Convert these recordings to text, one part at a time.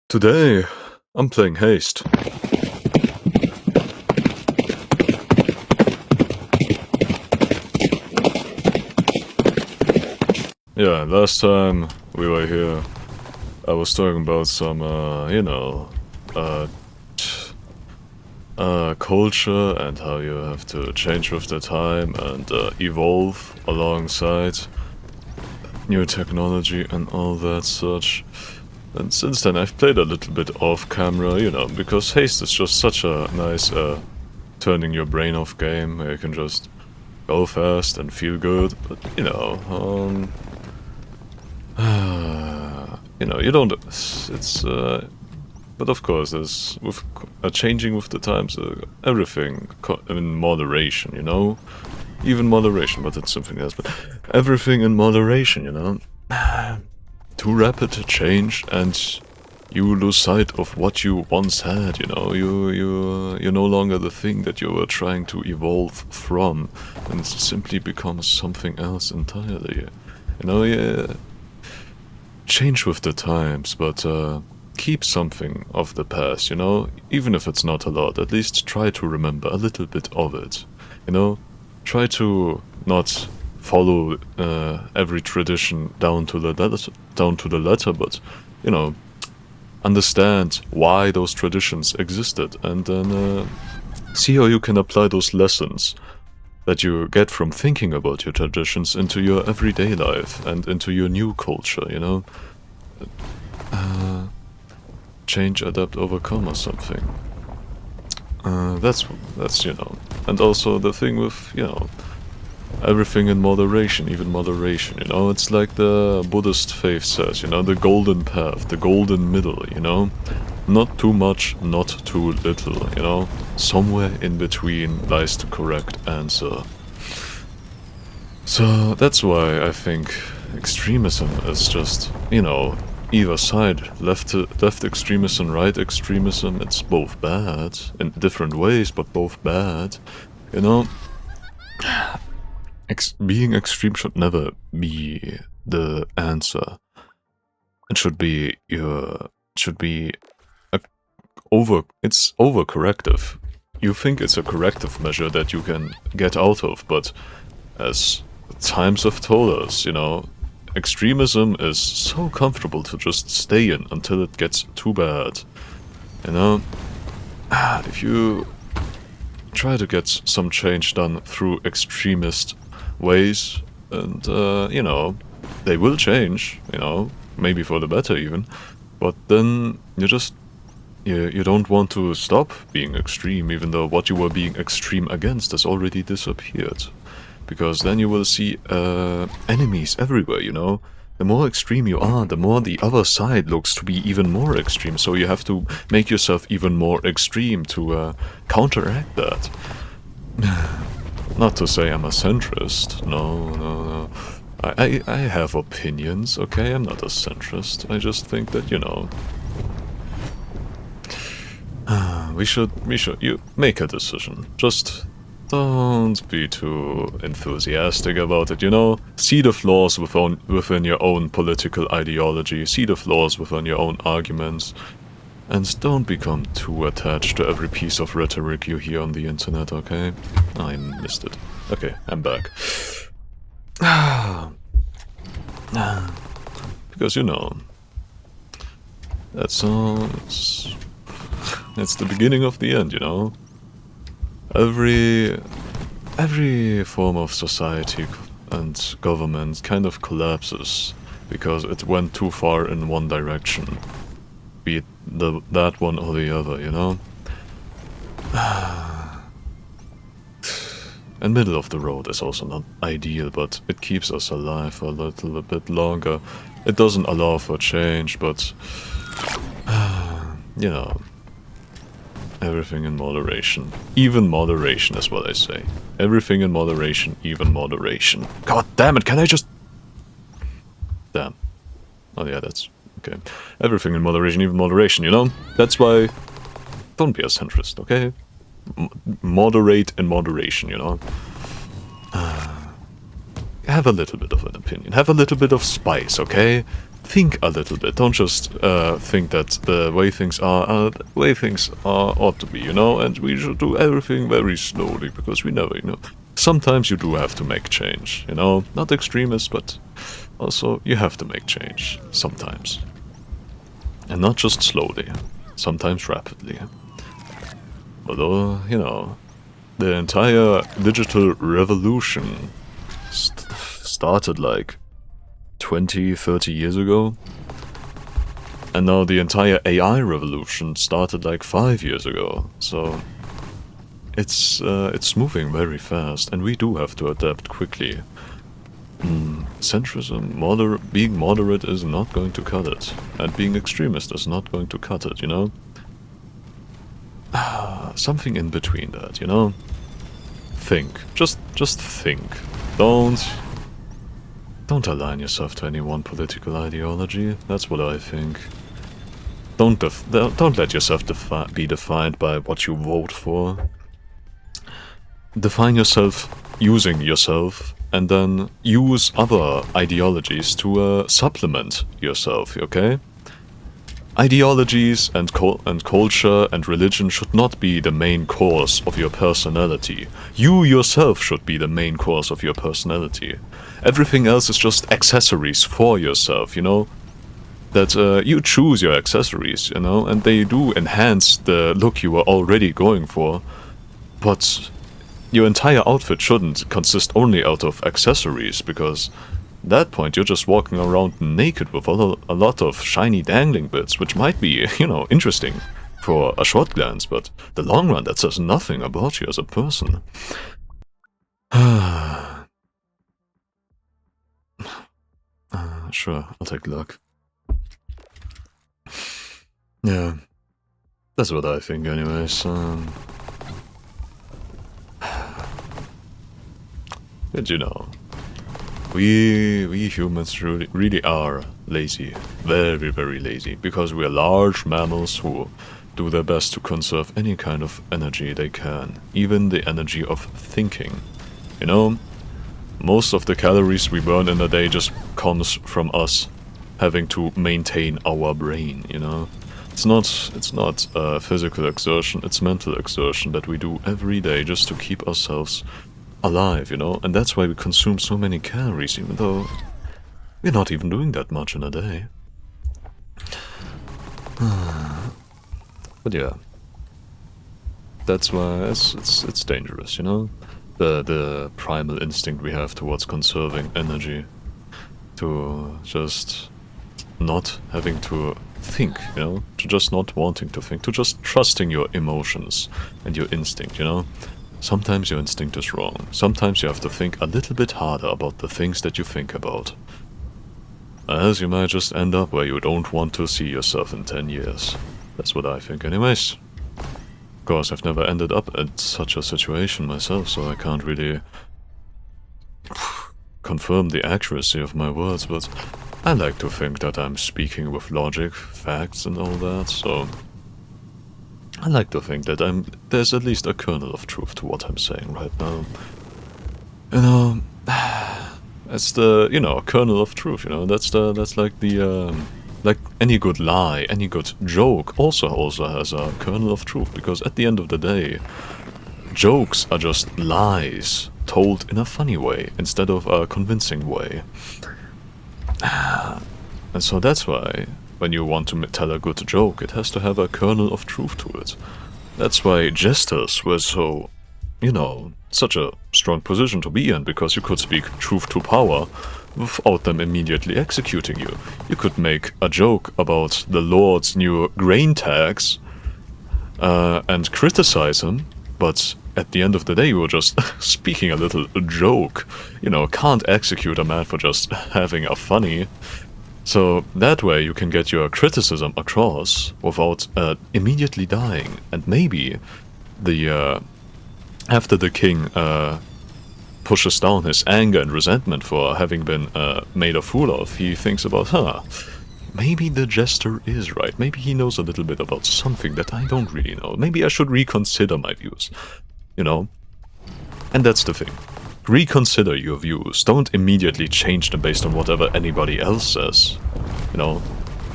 Today, I'm playing Haste. Yeah, last time we were here, I was talking about some, culture and how you have to change with the time and evolve alongside new technology and all that such. And since then I've played a little bit off camera, because Haste is just such a nice turning your brain off game where you can just go fast and feel good, but you don't, but of course there's, with changing with the times, everything in moderation, even moderation, but it's something else, but everything in moderation, too rapid change and you lose sight of what you once had, you're no longer the thing that you were trying to evolve from, and it simply becomes something else entirely, change with the times, but keep something of the past, even if it's not a lot, at least try to remember a little bit of it, try to not follow every tradition down to the letter, but understand why those traditions existed, and then see how you can apply those lessons that you get from thinking about your traditions into your everyday life and into your new culture, change, adapt, overcome or something. That's and also the thing with, everything in moderation, even moderation, it's like the Buddhist faith says, the golden path, the golden middle, not too much, not too little, somewhere in between lies the correct answer. So that's why I think extremism is just, either side, left extremism, right extremism, it's both bad, in different ways, but both bad, being extreme should never be the answer. It should be it's overcorrective. You think it's a corrective measure that you can get out of, but as times have told us, extremism is so comfortable to just stay in until it gets too bad. If you try to get some change done through extremist ways, and they will change, maybe for the better even, but then you don't want to stop being extreme, even though what you were being extreme against has already disappeared, because then you will see enemies everywhere, the more extreme you are, the more the other side looks to be even more extreme, so you have to make yourself even more extreme to counteract that. Not to say I'm a centrist, no. I have opinions, okay? I'm not a centrist. I just think that, you make a decision. Just don't be too enthusiastic about it, See the flaws within your own political ideology, see the flaws within your own arguments, and don't become too attached to every piece of rhetoric you hear on the internet, okay? I missed it. Okay, I'm back. Because, that's all... It's the beginning of the end, Every form of society and government kind of collapses because it went too far in one direction. Be it that one or the other, And middle of the road is also not ideal, but it keeps us alive for a little bit longer. It doesn't allow for change, but everything in moderation. Even moderation is what I say. Everything in moderation, even moderation. God damn it, can I just... Damn. Oh yeah, that's... okay. Everything in moderation, even moderation, That's why... Don't be a centrist, okay? Moderate in moderation, Have a little bit of an opinion. Have a little bit of spice, okay? think a little bit. Don't just think that the way things are the way things are ought to be, you know, and we should do everything very slowly, because we never, you know. Sometimes you do have to make change, you know. Not extremist, but also you have to make change sometimes. And not just slowly, sometimes rapidly. Although, you know, the entire digital revolution started like 20, 30 years ago. And now the entire AI revolution started like 5 years ago. So it's moving very fast, and we do have to adapt quickly. Centrism, being moderate is not going to cut it. And being extremist is not going to cut it, you know? Something in between that, you know? Think. Just think. Don't align yourself to any one political ideology. That's what I think. Don't let yourself be defined by what you vote for. Define yourself using yourself, and then use other ideologies to supplement yourself, okay? Ideologies and culture and religion should not be the main course of your personality. You yourself should be the main course of your personality. Everything else is just accessories for yourself, you know? That you choose your accessories, you know, and they do enhance the look you were already going for, but your entire outfit shouldn't consist only out of accessories, because at that point you're just walking around naked with a lot of shiny dangling bits, which might be, you know, interesting for a short glance, but the long run, that says nothing about you as a person. Sure, I'll take luck. Yeah, that's what I think anyways. But you know, we humans really are lazy. Very, very lazy. Because we are large mammals who do their best to conserve any kind of energy they can. Even the energy of thinking. You know, most of the calories we burn in a day just comes from us having to maintain our brain, you know? It's not physical exertion, it's mental exertion that we do every day just to keep ourselves alive, you know? And that's why we consume so many calories, even though we're not even doing that much in a day. But yeah, that's why it's dangerous, you know? The primal instinct we have towards conserving energy, to just not having to think, you know? To just not wanting to think, to just trusting your emotions and your instinct, you know? Sometimes your instinct is wrong. Sometimes you have to think a little bit harder about the things that you think about. As you might just end up where you don't want to see yourself in 10 years. That's what I think anyways. Of course, I've never ended up in such a situation myself, so I can't really confirm the accuracy of my words, but I like to think that I'm speaking with logic, facts and all that, so I like to think that there's at least a kernel of truth to what I'm saying right now. You know, it's the, you know, a kernel of truth, you know, that's like the, like any good lie, any good joke also has a kernel of truth, because at the end of the day, jokes are just lies told in a funny way instead of a convincing way. And so that's why, when you want to tell a good joke, it has to have a kernel of truth to it. That's why jesters were so, you know, such a strong position to be in, because you could speak truth to power without them immediately executing you. You could make a joke about the Lord's new grain tax and criticize him, but at the end of the day you were just speaking a little joke. You know, can't execute a man for just having a funny. So that way you can get your criticism across without immediately dying, and maybe the after the king pushes down his anger and resentment for having been made a fool of, he thinks about, maybe the jester is right, maybe he knows a little bit about something that I don't really know, maybe I should reconsider my views, you know? And that's the thing. reconsider your views. Don't immediately change them based on whatever anybody else says. You know,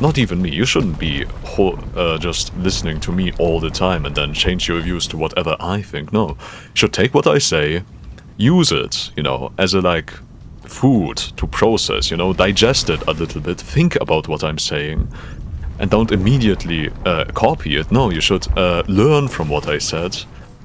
not even me. You shouldn't be just listening to me all the time and then change your views to whatever I think. No, you should take what I say, use it, you know, as a, like, food to process, you know, digest it a little bit, think about what I'm saying, and don't immediately copy it. No, you should learn from what I said,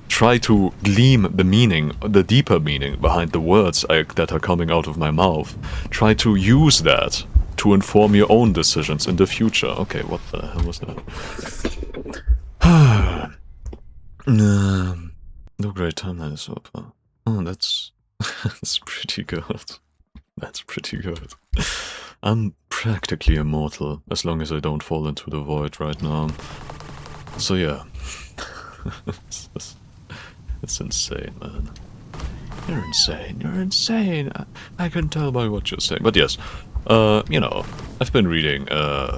try to glean the meaning, the deeper meaning behind the words that are coming out of my mouth. Try to use that to inform your own decisions in the future. Okay, what the hell was that? No great timeline so far. Oh, that's pretty good. That's pretty good. I'm practically immortal, as long as I don't fall into the void right now. So yeah. It's insane, man. You're insane, you're insane. I can tell by what you're saying. But yes, you know, I've been reading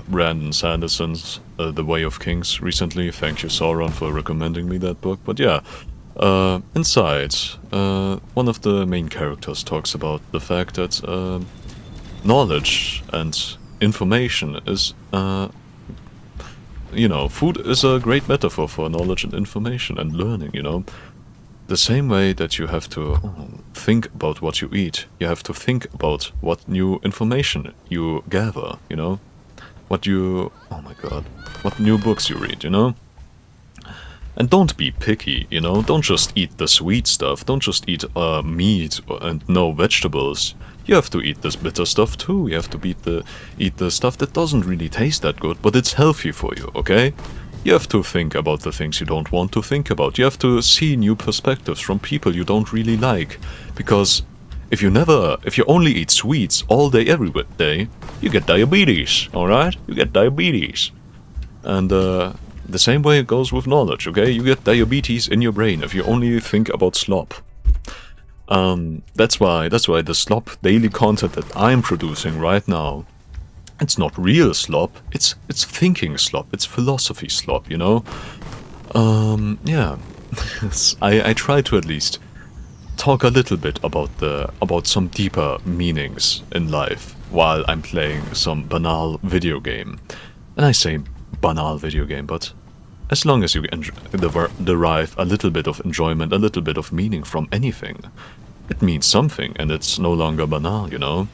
Brandon Sanderson's The Way of Kings recently. Thank you, Sauron, for recommending me that book. But yeah, inside, one of the main characters talks about the fact that knowledge and information is, you know, food is a great metaphor for knowledge and information and learning, you know. The same way that you have to think about what you eat, you have to think about what new information you gather, you know? What new books you read, you know? And don't be picky, you know? Don't just eat the sweet stuff, don't just eat meat and no vegetables. You have to eat this bitter stuff too, you have to eat the stuff that doesn't really taste that good, but it's healthy for you, okay? You have to think about the things you don't want to think about. You have to see new perspectives from people you don't really like. Because if you only eat sweets all day, every day, you get diabetes, alright? You get diabetes. And the same way it goes with knowledge, okay? You get diabetes in your brain if you only think about slop. That's why the slop daily content that I'm producing right now, it's not real slop, it's thinking slop, it's philosophy slop, you know? Yeah. I try to at least talk a little bit about some deeper meanings in life while I'm playing some banal video game. And I say banal video game, but as long as you derive a little bit of enjoyment, a little bit of meaning from anything, it means something, and it's no longer banal, you know?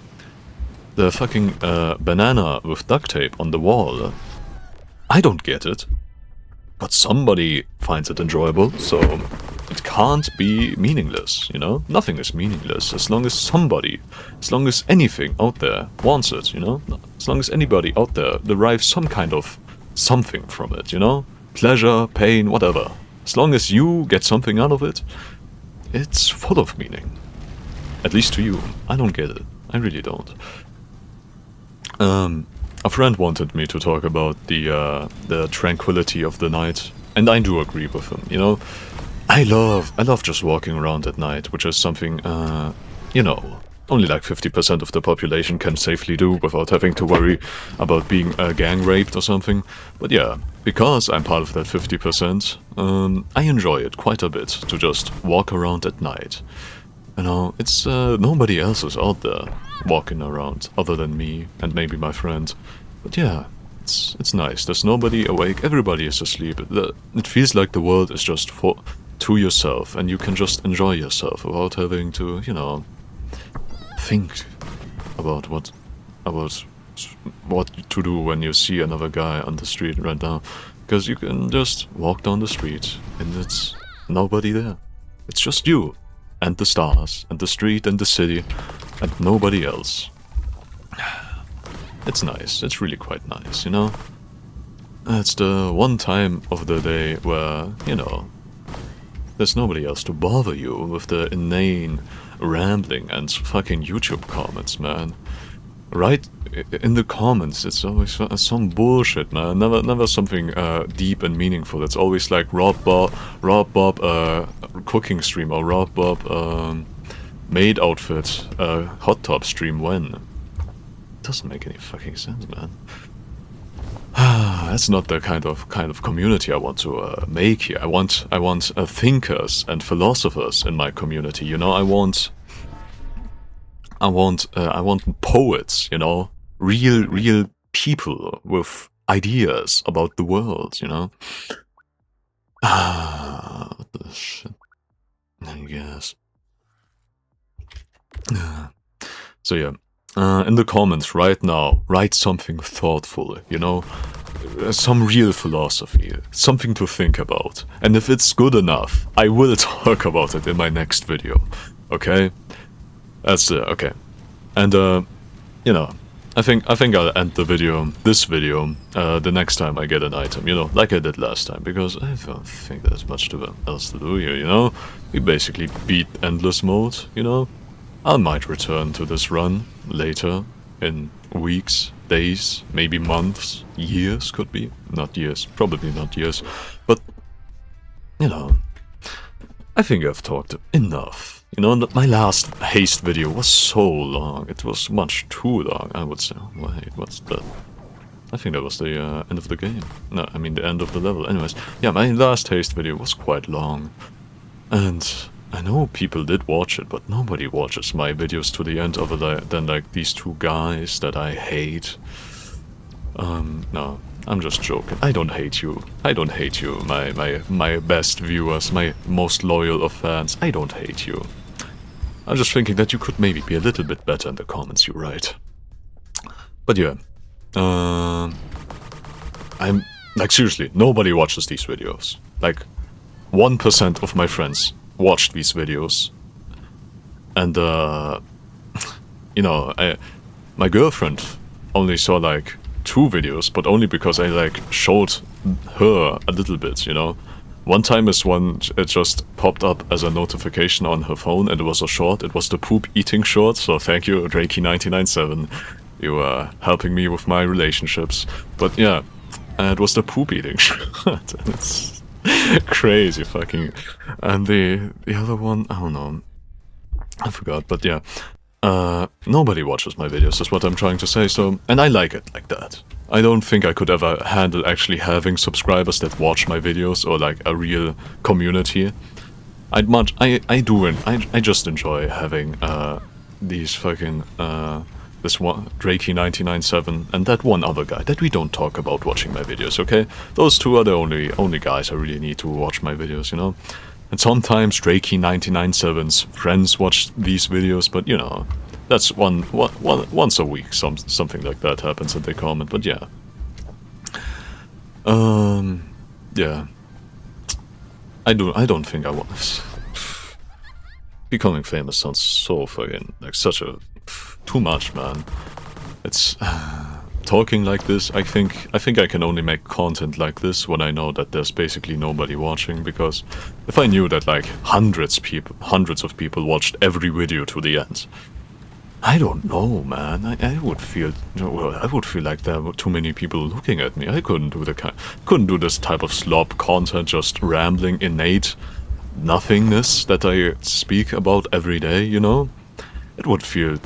The fucking banana with duct tape on the wall. I don't get it. But somebody finds it enjoyable, so it can't be meaningless, you know? Nothing is meaningless as long as anything out there wants it, you know? As long as anybody out there derives some kind of something from it, you know? Pleasure, pain, whatever. As long as you get something out of it, it's full of meaning. At least to you. I don't get it. I really don't. A friend wanted me to talk about the tranquility of the night, and I do agree with him, you know? I love just walking around at night, which is something, you know, only like 50% of the population can safely do without having to worry about being gang raped or something. But yeah, because I'm part of that 50%, I enjoy it quite a bit to just walk around at night. You know, it's nobody else is out there walking around other than me and maybe my friend. But yeah, it's nice. There's nobody awake, everybody is asleep. It feels like the world is just to yourself, and you can just enjoy yourself without having to, you know, think about what to do when you see another guy on the street right now. Because you can just walk down the street and it's nobody there. It's just you and the stars and the street and the city and nobody else. It's nice. It's really quite nice, you know? It's the one time of the day where, you know, there's nobody else to bother you with the inane rambling and fucking YouTube comments, man. Right in the comments, it's always some bullshit, man. Never something deep and meaningful. It's always like Rob Bob cooking stream or Rob Bob maid outfit hot tub stream when. It doesn't make any fucking sense, man. That's not the kind of community I want to make here. I want thinkers and philosophers in my community. You know, I want I want poets, you know, real people with ideas about the world, you know. What the shit? I guess. So yeah, in the comments right now, write something thoughtful, you know, some real philosophy, something to think about. And if it's good enough, I will talk about it in my next video, okay? That's okay. And you know, I think I'll end this video, the next time I get an item, you know, like I did last time, because I don't think there's much else to do here, you know? We basically beat endless mode, you know? I might return to this run later, in weeks, days, maybe months, years could be. Not years, probably not years, but, you know, I think I've talked enough. You know, my last haste video was so long, it was much too long, I would say. Wait, what's that? I think that was the end of the game. No, I mean the end of the level. Anyways, yeah, my last haste video was quite long. And I know people did watch it, but nobody watches my videos to the end other than like these two guys that I hate. No, I'm just joking. I don't hate you. I don't hate you, my best viewers, my most loyal of fans. I don't hate you. I'm just thinking that you could maybe be a little bit better in the comments you write. But yeah, I'm like, seriously, nobody watches these videos. Like 1% of my friends watched these videos, and you know, my girlfriend only saw like 2 videos, but only because I like showed her a little bit, you know. One time it just popped up as a notification on her phone, and it was a short. It was the poop eating short, so thank you, Drakey997. You are helping me with my relationships. But yeah, it was the poop eating short. It's crazy fucking. And the other one, I don't know. I forgot, but yeah. Nobody watches my videos, is what I'm trying to say, so... And I like it like that. I don't think I could ever handle actually having subscribers that watch my videos, or like a real community. I just enjoy having, these fucking, this one, Drakey997, and that one other guy that we don't talk about watching my videos, okay? Those two are the only guys I really need to watch my videos, you know? And sometimes Drakey997's friends watch these videos, but you know, that's once a week, something like that happens and they comment, but yeah. Yeah. I don't think I want... Becoming famous sounds so fucking, like, such a... too much, man. It's... talking like this, I think I can only make content like this when I know that there's basically nobody watching, because if I knew that like hundreds of people watched every video to the end, I don't know, man. I would feel, well, I would feel like there were too many people looking at me. I couldn't do this type of slop content, just rambling innate nothingness that I speak about every day, you know? It would feel,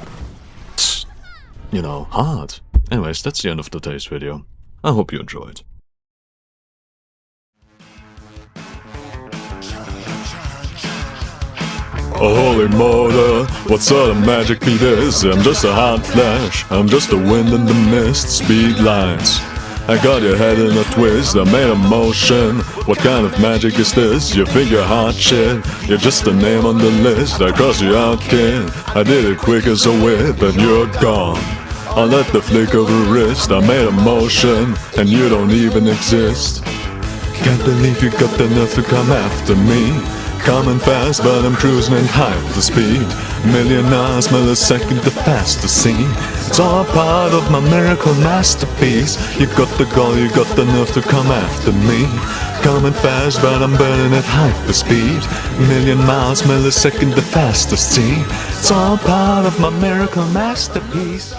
you know, hard. Anyways, that's the end of today's video. I hope you enjoyed. Holy motor, what sort of magic be this? I'm just a hot flash, I'm just a wind in the mist, speed lines. I got your head in a twist, I made a motion. What kind of magic is this? You think you're hot shit, you're just a name on the list. I crossed you out, kid, I did it quick as a whip and you're gone. I let the flick of a wrist, I made a motion, and you don't even exist. Can't believe you got the nerve to come after me. Coming fast, but I'm cruising at high the speed. Million hours, millisecond, the fastest scene. It's all part of my miracle masterpiece. You got the gall, you got the nerve to come after me. Coming fast, but I'm burning at hyper speed. Million miles, millisecond, the fastest scene. It's all part of my miracle masterpiece.